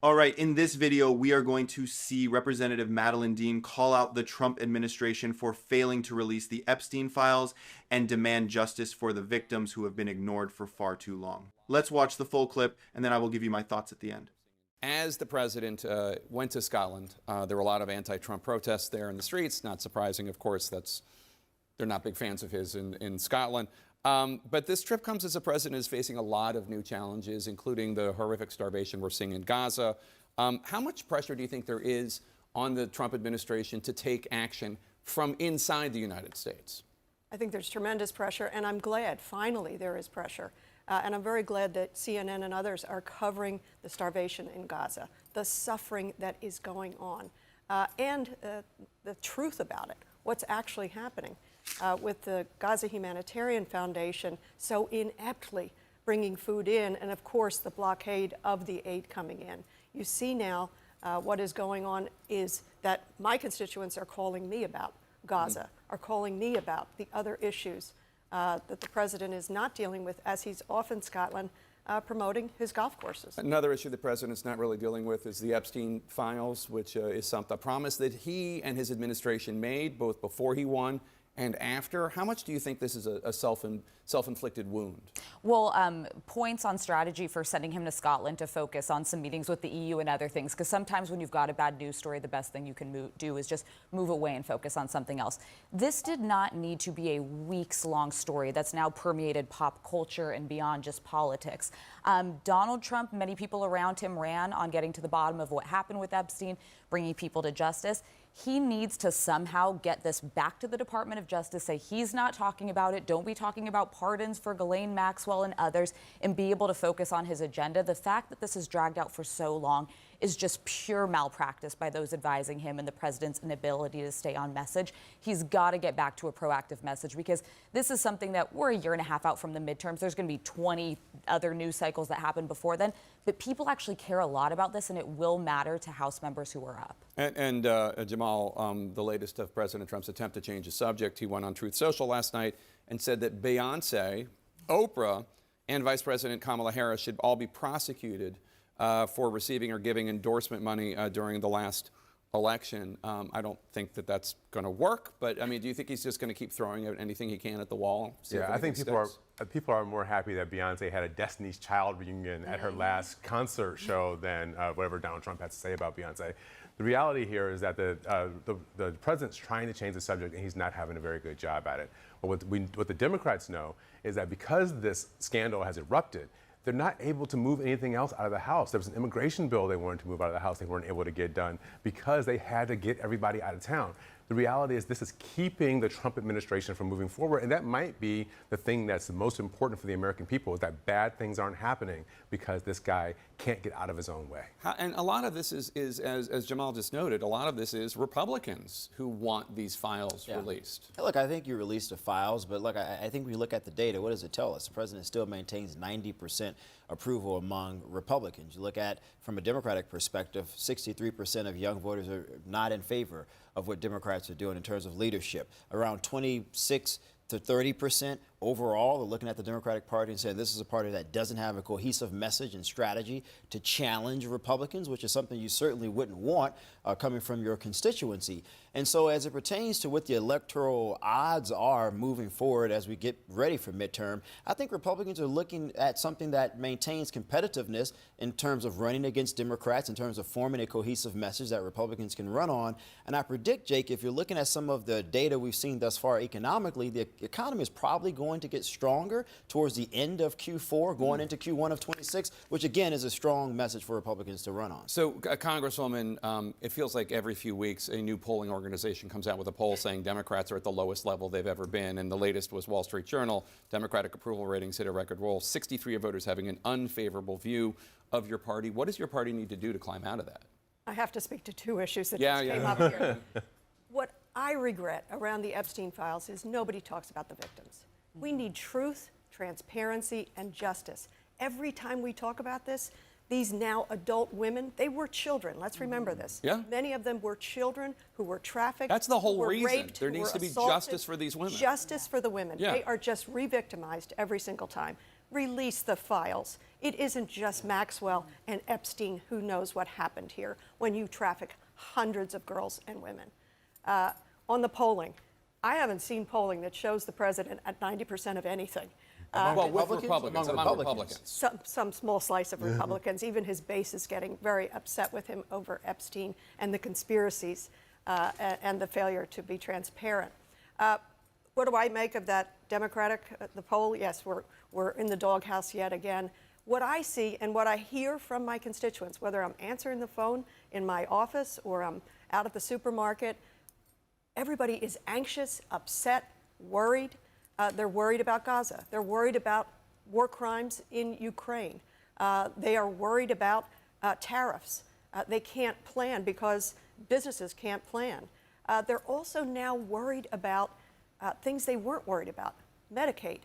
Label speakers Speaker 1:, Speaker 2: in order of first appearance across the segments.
Speaker 1: All right, in this video, we are going to see Representative Madeleine Dean call out the Trump administration for failing to release the Epstein files and demand justice for the victims who have been ignored for far too long. Let's watch the full clip, and then I will give you my thoughts at the end.
Speaker 2: As the president went to Scotland, there were a lot of anti-Trump protests there in the streets. Not surprising, of course, they're not big fans of his in Scotland. But this trip comes as the president is facing a lot of new challenges, including the horrific starvation we're seeing in Gaza. How much pressure do you think there is on the Trump administration to take action from inside the United States?
Speaker 3: I think there's tremendous pressure, and I'm glad, finally, there is pressure. And I'm very glad that CNN and others are covering the starvation in Gaza, the suffering that is going on, and the truth about it, what's actually happening. With the Gaza Humanitarian Foundation so ineptly bringing food in, and of course the blockade of the aid coming in. You see now what is going on is that my constituents are calling me about Gaza, are calling me about the other issues that the president is not dealing with, as he's off in Scotland promoting his golf courses.
Speaker 2: Another issue the president's not really dealing with is the Epstein files, which is a promise that he and his administration made both before he won and after. How much do you think this is a self-inflicted wound?
Speaker 4: Well, points on strategy for sending him to Scotland to focus on some meetings with the EU and other things, because sometimes when you've got a bad news story, the best thing you can do is just move away and focus on something else. This did not need to be a weeks-long story that's now permeated pop culture and beyond just politics. Donald Trump, many people around him ran on getting to the bottom of what happened with Epstein, bringing people to justice. He needs to somehow get this back to the Department of Justice, say he's not talking about it, don't be talking about pardons for Ghislaine Maxwell and others, and be able to focus on his agenda. The fact that this has dragged out for so long is just pure malpractice by those advising him and the president's inability to stay on message. He's got to get back to a proactive message, because this is something that we're a year and a half out from the midterms. There's going to be 20 other news cycles that happen before then, but people actually care a lot about this, and it will matter to House members who are up.
Speaker 2: And Jamal, the latest of President Trump's attempt to change the subject, he went on Truth Social last night and said that Beyoncé, Oprah, and Vice President Kamala Harris should all be prosecuted for receiving or giving endorsement money during the last election. I don't think that that's going to work, but I mean, do you think he's just going to keep throwing out anything he can at the wall?
Speaker 5: Yeah, I think people are more happy that Beyoncé had a Destiny's Child reunion at her last concert show than whatever Donald Trump has to say about Beyoncé. The reality here is that the president's trying to change the subject, and he's not having a very good job at it. But what the Democrats know is that because this scandal has erupted, they're not able to move anything else out of the House. There was an immigration bill they wanted to move out of the House they weren't able to get done because they had to get everybody out of town. The reality is this is keeping the Trump administration from moving forward, and that might be the thing that's the most important for the American people, is that bad things aren't happening because this guy can't get out of his own way.
Speaker 2: And a lot of this is as Jamal just noted, a lot of this is Republicans who want these files released.
Speaker 6: Look, I think you released the files, but look, I think we look at the data. What does it tell us? The president still maintains 90% approval among Republicans. You look at, from a Democratic perspective, 63% of young voters are not in favor of what Democrats are doing in terms of leadership. Around 26 to 30% overall are looking at the Democratic Party and saying this is a party that doesn't have a cohesive message and strategy to challenge Republicans, which is something you certainly wouldn't want coming from your constituency. And so as it pertains to what the electoral odds are moving forward as we get ready for midterm, I think Republicans are looking at something that maintains competitiveness in terms of running against Democrats, in terms of forming a cohesive message that Republicans can run on. And I predict, Jake, if you're looking at some of the data we've seen thus far economically, the economy is probably going to get stronger towards the end of Q4, going into Q1 of 26, which again is a strong message for Republicans to run on.
Speaker 2: So, Congresswoman, it feels like every few weeks a new polling organization comes out with a poll saying Democrats are at the lowest level they've ever been, and the latest was Wall Street Journal. Democratic approval ratings hit a record low, 63 of voters having an unfavorable view of your party. What does your party need to do to climb out of that?
Speaker 3: I have to speak to two issues that just came up here. What I regret around the Epstein files is nobody talks about the victims. We need truth, transparency, and justice. Every time we talk about this, these now adult women, they were children. Let's remember this.
Speaker 2: Yeah.
Speaker 3: Many of them were children who were trafficked.
Speaker 2: That's the whole reason.
Speaker 3: Raped,
Speaker 2: there needs to be
Speaker 3: assaulted.
Speaker 2: justice for these women.
Speaker 3: Justice for the women.
Speaker 2: Yeah.
Speaker 3: They are just re-victimized every single time. release the files. It isn't just Maxwell and Epstein who knows what happened here when you traffic hundreds of girls and women. On the polling, I haven't seen polling that shows the president at 90% of anything.
Speaker 2: Well, with Republicans, among Republicans.
Speaker 3: Some small slice of Republicans. Even his base is getting very upset with him over Epstein and the conspiracies and the failure to be transparent. What do I make of that Democratic, the poll? Yes, we're in the doghouse yet again. What I see and what I hear from my constituents, whether I'm answering the phone in my office or I'm out at the supermarket, everybody is anxious, upset, worried. They're worried about Gaza. They're worried about war crimes in Ukraine. They are worried about tariffs. They can't plan because businesses can't plan. They're also now worried about things they weren't worried about. Medicaid.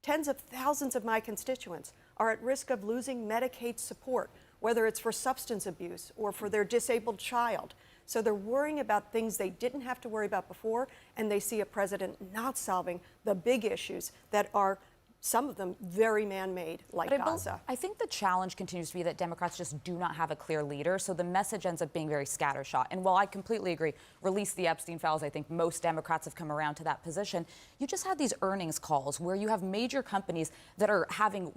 Speaker 3: Tens of thousands of my constituents are at risk of losing Medicaid support, whether it's for substance abuse or for their disabled child. So they're worrying about things they didn't have to worry about before, and they see a president not solving the big issues that are, some of them, very man-made, like Gaza.
Speaker 4: I think the challenge continues to be that Democrats just do not have a clear leader, so the message ends up being very scattershot. And while I completely agree, release the Epstein files, I think most Democrats have come around to that position. You just had these earnings calls where you have major companies that are having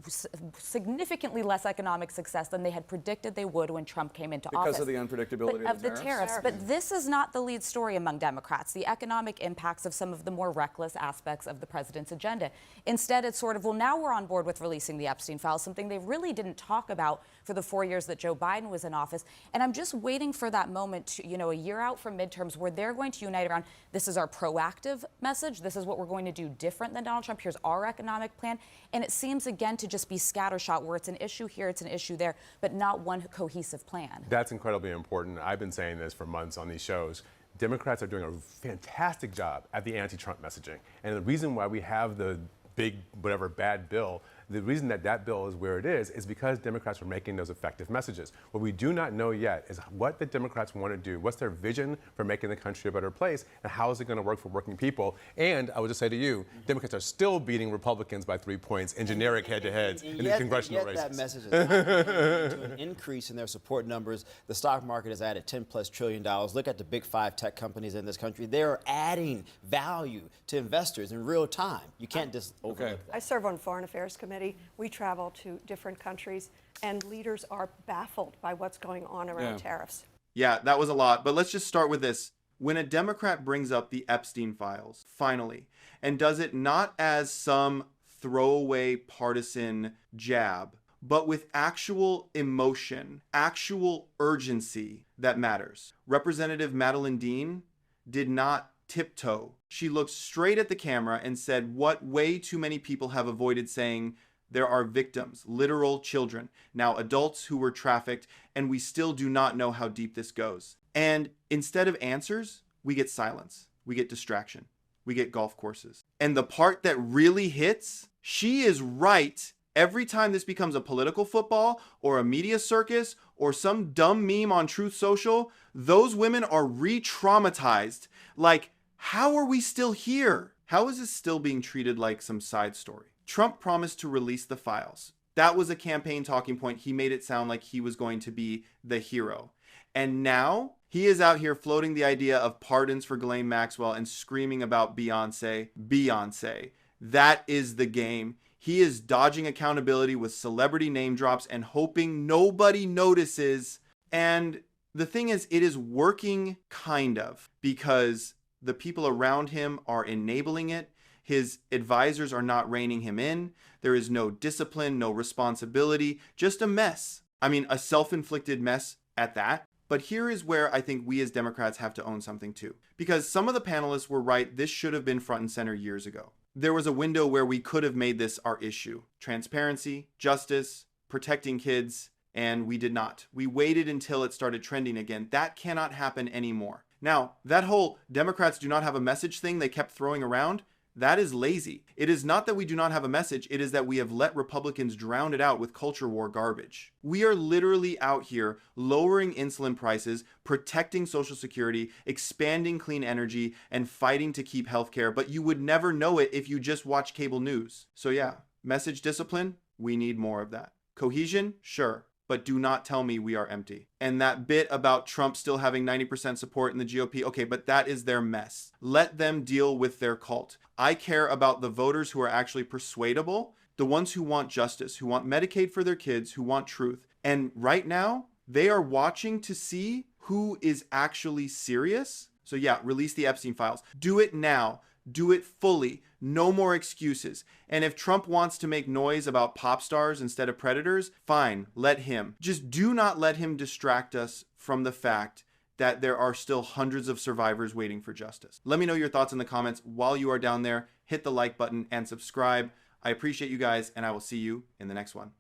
Speaker 4: significantly less economic success than they had predicted they would when Trump came into office.
Speaker 2: Because of the unpredictability
Speaker 4: of the tariffs. But this is not the lead story among Democrats, the economic impacts of some of the more reckless aspects of the president's agenda. Instead, it's sort of, well, now we're on board with releasing the Epstein files, something they really didn't talk about for the 4 years that Joe Biden was in office. And I'm just waiting for that moment, to, a year out from midterms, where they're going to unite around, this is our proactive message, this is what we're going to do different than Donald Trump, here's our economic plan. And it seems, again, to just be scattershot, where it's an issue here, it's an issue there, but not one cohesive plan.
Speaker 5: That's incredibly important. I've been saying this for months on these shows. Democrats are doing a fantastic job at the anti-Trump messaging. And the reason why we have the big, whatever, bad bill, the reason that bill is where it is because Democrats are making those effective messages. What we do not know yet is what the Democrats want to do. What's their vision for making the country a better place, and how is it going to work for working people? And I would just say to you, Democrats are still beating Republicans by 3 points in generic head-to-heads in these congressional races.
Speaker 6: That message is not to an increase in their support numbers. The stock market has added $10+ trillion. Look at the big 5 tech companies in this country. They're adding value to investors in real time. You can't just overlook that.
Speaker 3: I serve on Foreign Affairs Committee. We travel to different countries, and leaders are baffled by what's going on around tariffs.
Speaker 1: Yeah, that was a lot, but let's just start with this. When a Democrat brings up the Epstein files, finally, and does it not as some throwaway partisan jab, but with actual emotion, actual urgency that matters. Representative Madeleine Dean did not tiptoe. She looked straight at the camera and said what way too many people have avoided saying: there are victims, literal children, now adults who were trafficked, and we still do not know how deep this goes. And instead of answers, we get silence. We get distraction. We get golf courses. And the part that really hits, she is right every time this becomes a political football or a media circus or some dumb meme on Truth Social. Those women are re-traumatized. Like, how are we still here? How is this still being treated like some side story? Trump promised to release the files. That was a campaign talking point. He made it sound like he was going to be the hero. And now he is out here floating the idea of pardons for Ghislaine Maxwell and screaming about Beyoncé. Beyoncé. That is the game. He is dodging accountability with celebrity name drops and hoping nobody notices. And the thing is, it is working kind of, because the people around him are enabling it. His advisors are not reining him in. There is no discipline, no responsibility, just a mess. I mean, a self-inflicted mess at that. But here is where I think we as Democrats have to own something too. Because some of the panelists were right, this should have been front and center years ago. There was a window where we could have made this our issue. Transparency, justice, protecting kids, and we did not. We waited until it started trending again. That cannot happen anymore. Now, that whole Democrats do not have a message thing they kept throwing around, that is lazy. It is not that we do not have a message, it is that we have let Republicans drown it out with culture war garbage. We are literally out here lowering insulin prices, protecting Social Security, expanding clean energy, and fighting to keep healthcare, but you would never know it if you just watch cable news. So yeah, Message discipline, we need more of that. Cohesion, sure, but do not tell me we are empty. And that bit about Trump still having 90% support in the GOP, okay, but that is their mess. Let them deal with their cult. I care about the voters who are actually persuadable, the ones who want justice, who want Medicaid for their kids, who want truth. And right now, they are watching to see who is actually serious. So yeah, release the Epstein files. Do it now. Do it fully. No more excuses. And if Trump wants to make noise about pop stars instead of predators, fine, let him. Just do not let him distract us from the fact that there are still hundreds of survivors waiting for justice. Let me know your thoughts in the comments. While you are down there, hit the like button and subscribe. I appreciate you guys, and I will see you in the next one.